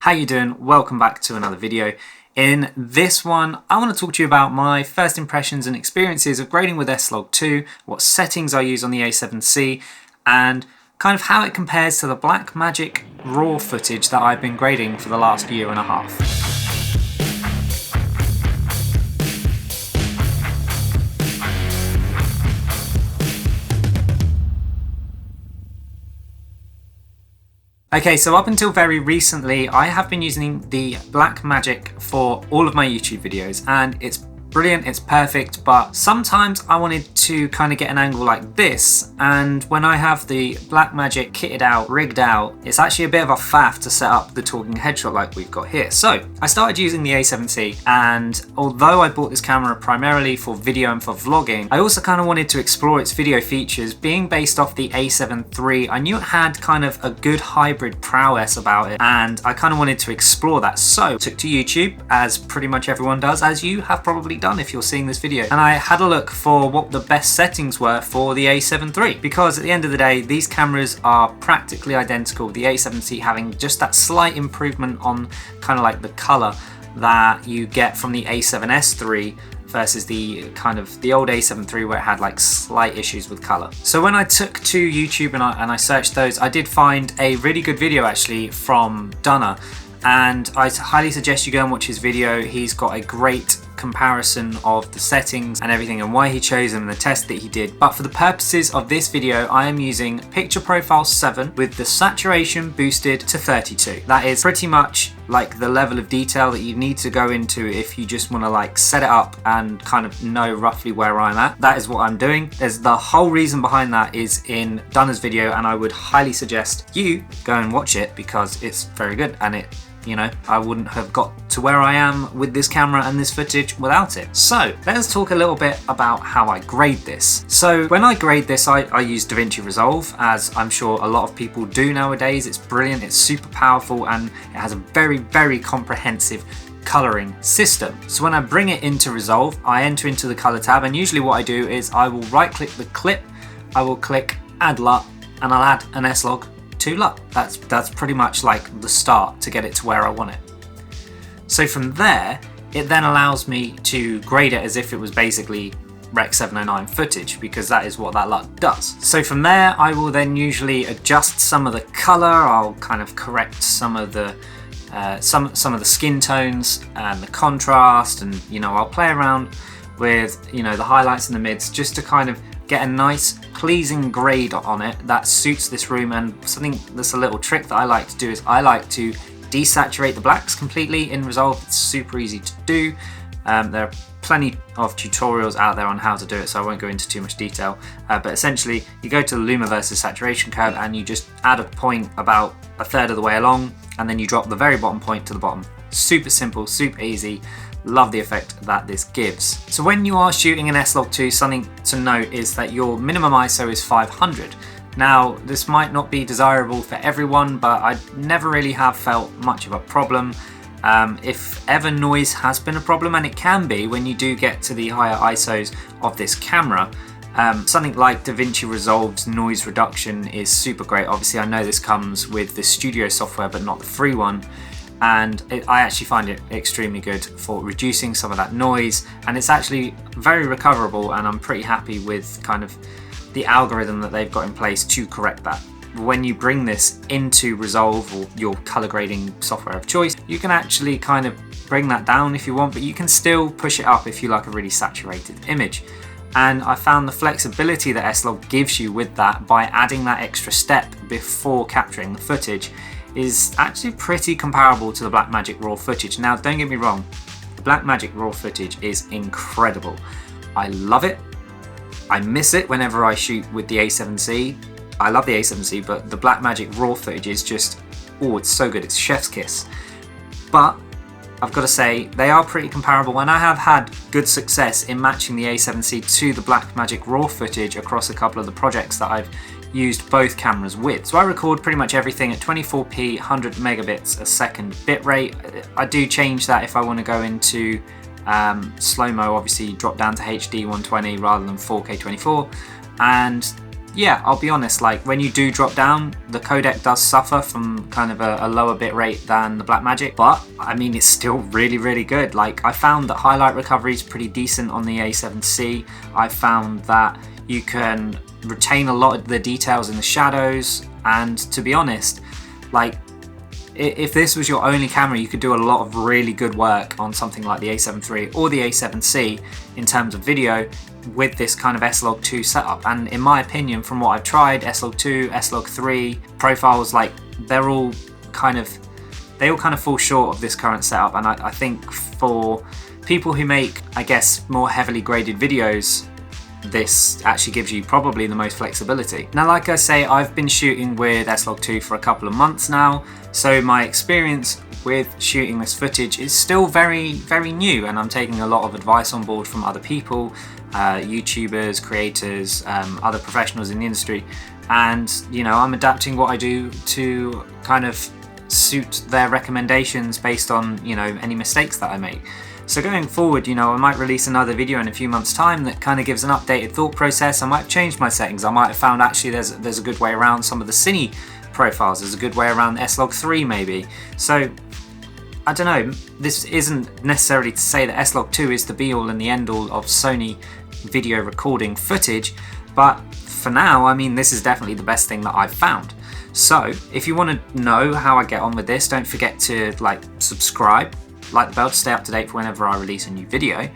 How you doing? Welcome back to another video. In this one, I want to talk to you about my first impressions and experiences of grading with S-Log2, what settings I use on the A7C, and kind of how it compares to the Blackmagic RAW footage that I've been grading for the last year and a half. Okay, so up until very recently, I have been using the Blackmagic for all of my YouTube videos, and it's brilliant, it's perfect, but sometimes I wanted to kind of get an angle like this, and when I have the Blackmagic kitted out, rigged out, it's actually a bit of a faff to set up the talking headshot like we've got here. So I started using the A7C, and although I bought this camera primarily for video and for vlogging, I also kind of wanted to explore its video features. Being based off the A7 III, I knew it had kind of a good hybrid prowess about it, and I kind of wanted to explore that. So I took to YouTube, as pretty much everyone does, as you have probably done if you're seeing this video, and I had a look for what the best settings were for the A7 III, because at the end of the day these cameras are practically identical, the A7C having just that slight improvement on kind of like the color that you get from the A7S III versus the old A7 III where it had like slight issues with color. So when I took to YouTube and I searched those, I did find a really good video actually from Dunner, and I highly suggest you go and watch his video. He's got a great comparison of the settings and everything and why he chose them and the test that he did. But for the purposes of this video, I am using picture profile 7 with the saturation boosted to 32. That is pretty much like the level of detail that you need to go into if you just want to like set it up and kind of know roughly where I'm at. That is what I'm doing. There's the whole reason behind that is in Dunner's video, and I would highly suggest you go and watch it because it's very good, and I wouldn't have got to where I am with this camera and this footage without it. So let's talk a little bit about how I grade this. So when I grade this, I use DaVinci Resolve, as I'm sure a lot of people do nowadays. It's brilliant, it's super powerful, and it has a very, very comprehensive coloring system. So when I bring it into Resolve, I enter into the color tab, and usually what I do is I will right click the clip, I will click add LUT, and I'll add an S-Log to LUT. That's pretty much like the start to get it to where I want it. So from there, it then allows me to grade it as if it was basically Rec 709 footage, because that is what that LUT does. So from there, I will then usually adjust some of the color. I'll kind of correct some of the some of the skin tones and the contrast, and I'll play around with the highlights and the mids just to kind of get a nice pleasing grade on it that suits this room. And something that's a little trick that I like to do is I like to desaturate the blacks completely in Resolve. It's super easy to do. There are plenty of tutorials out there on how to do it, so I won't go into too much detail, but essentially you go to the Luma versus saturation curve and you just add a point about a third of the way along, and then you drop the very bottom point to the bottom. Super simple, super easy. Love the effect that this gives. So when you are shooting an S-Log2, something to note is that your minimum ISO is 500. Now, this might not be desirable for everyone, but I never really have felt much of a problem. If ever noise has been a problem, and it can be when you do get to the higher ISOs of this camera, something like DaVinci Resolve's noise reduction is super great. Obviously, I know this comes with the studio software, but not the free one. And I actually find it extremely good for reducing some of that noise, and it's actually very recoverable, and I'm pretty happy with kind of the algorithm that they've got in place to correct that. When you bring this into Resolve or your color grading software of choice, you can actually kind of bring that down if you want, but you can still push it up if you like a really saturated image. And I found the flexibility that S-Log gives you with that by adding that extra step before capturing the footage is actually pretty comparable to the Blackmagic RAW footage. Now, don't get me wrong, the Blackmagic RAW footage is incredible. I love it. I miss it whenever I shoot with the A7C. I love the A7C, but the Blackmagic RAW footage is just, oh, it's so good. It's chef's kiss. But I've got to say, they are pretty comparable, and I have had good success in matching the A7C to the Blackmagic RAW footage across a couple of the projects that I've used both cameras with. So I record pretty much everything at 24p 100 megabits a second bitrate. I do change that if I want to go into slow-mo, obviously drop down to HD 120 rather than 4K 24, and yeah, I'll be honest, like when you do drop down, the codec does suffer from kind of a lower bit rate than the Blackmagic, but I mean, it's still really, really good. Like I found that highlight recovery is pretty decent on the A7C. I found that you can retain a lot of the details in the shadows, and to be honest, like if this was your only camera, you could do a lot of really good work on something like the A7 III or the A7C in terms of video with this kind of S-Log2 setup. And in my opinion, from what I've tried, S-Log2, S-Log3 profiles, like they all kind of fall short of this current setup. And I think for people who make, I guess, more heavily graded videos, this actually gives you probably the most flexibility. Now, like I say, I've been shooting with S-Log2 for a couple of months now, so my experience with shooting this footage is still very, very new, and I'm taking a lot of advice on board from other people, YouTubers, creators, other professionals in the industry, and you know, I'm adapting what I do to kind of suit their recommendations based on, you know, any mistakes that I make. So going forward, you know, I might release another video in a few months' time that kind of gives an updated thought process. I might have changed my settings. I might have found actually there's a good way around some of the Cine profiles. There's a good way around the S-Log3 maybe. So I don't know, this isn't necessarily to say that S-Log2 is the be-all and the end-all of Sony video recording footage, but for now, I mean, this is definitely the best thing that I've found. So if you want to know how I get on with this, don't forget to like, subscribe, like the bell to stay up to date for whenever I release a new video.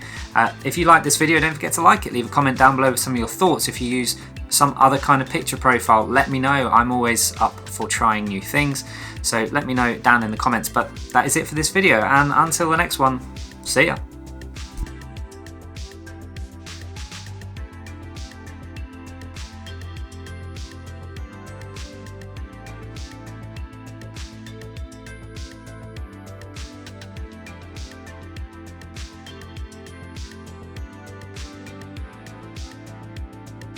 If you like this video, don't forget to like it, leave a comment down below with some of your thoughts. If you use some other kind of picture profile, let me know. I'm always up for trying new things, so let me know down in the comments. But that is it for this video, and until the next one, see ya.